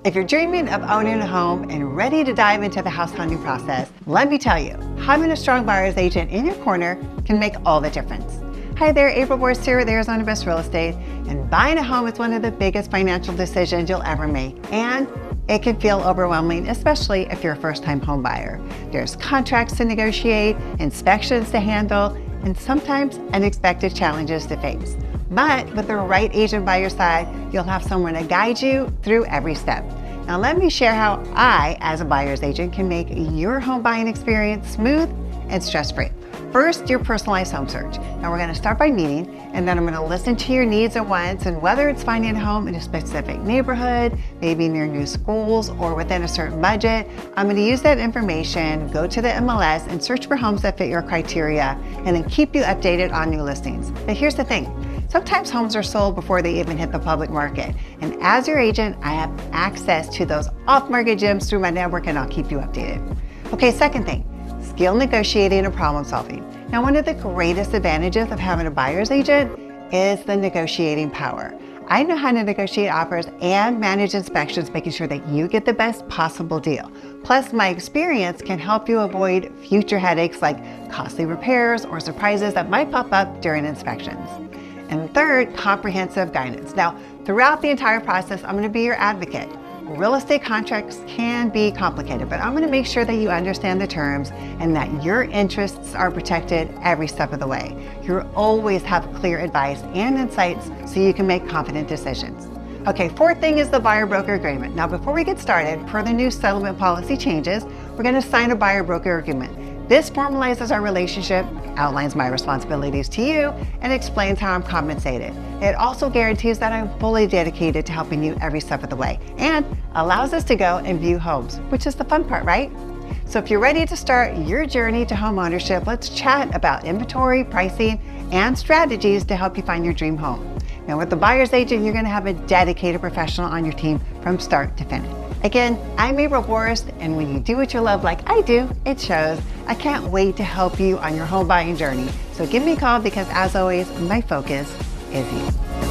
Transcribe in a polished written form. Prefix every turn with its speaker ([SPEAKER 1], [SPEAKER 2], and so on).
[SPEAKER 1] If you're dreaming of owning a home and ready to dive into the house hunting process, let me tell you, having a strong buyer's agent in your corner can make all the difference. Hi there, April here with Arizona Best Real Estate, and buying a home is one of the biggest financial decisions you'll ever make, and it can feel overwhelming, especially if you're a first-time home buyer. There's contracts to negotiate, inspections to handle, and sometimes unexpected challenges to face. But with the right agent by your side, you'll have someone to guide you through every step. Now let me share how I, as a buyer's agent, can make your home buying experience smooth and stress-free. First, your personalized home search. Now we're going to start by meeting, and then I'm going to listen to your needs and wants, and whether it's finding a home in a specific neighborhood, maybe near new schools, or within a certain budget, I'm going to use that information, go to the MLS, and search for homes that fit your criteria, and then keep you updated on new listings. But here's the thing. Sometimes homes are sold before they even hit the public market. And as your agent, I have access to those off-market gems through my network, and I'll keep you updated. Okay, second thing, skill negotiating and problem solving. Now, one of the greatest advantages of having a buyer's agent is the negotiating power. I know how to negotiate offers and manage inspections, making sure that you get the best possible deal. Plus, my experience can help you avoid future headaches like costly repairs or surprises that might pop up during inspections. And third, comprehensive guidance. Now, throughout the entire process, I'm going to be your advocate. Real estate contracts can be complicated, but I'm going to make sure that you understand the terms and that your interests are protected every step of the way. You'll always have clear advice and insights so you can make confident decisions. Okay, fourth thing is the buyer-broker agreement. Now, before we get started, per the new settlement policy changes, we're going to sign a buyer-broker agreement. This formalizes our relationship, outlines my responsibilities to you, and explains how I'm compensated. It also guarantees that I'm fully dedicated to helping you every step of the way, and allows us to go and view homes, which is the fun part, right? So if you're ready to start your journey to home ownership, let's chat about inventory, pricing, and strategies to help you find your dream home. Now, with the buyer's agent, you're going to have a dedicated professional on your team from start to finish. Again, I'm Apryle, and when you do what you love like I do, it shows. I can't wait to help you on your home buying journey. So give me a call because, as always, my focus is you.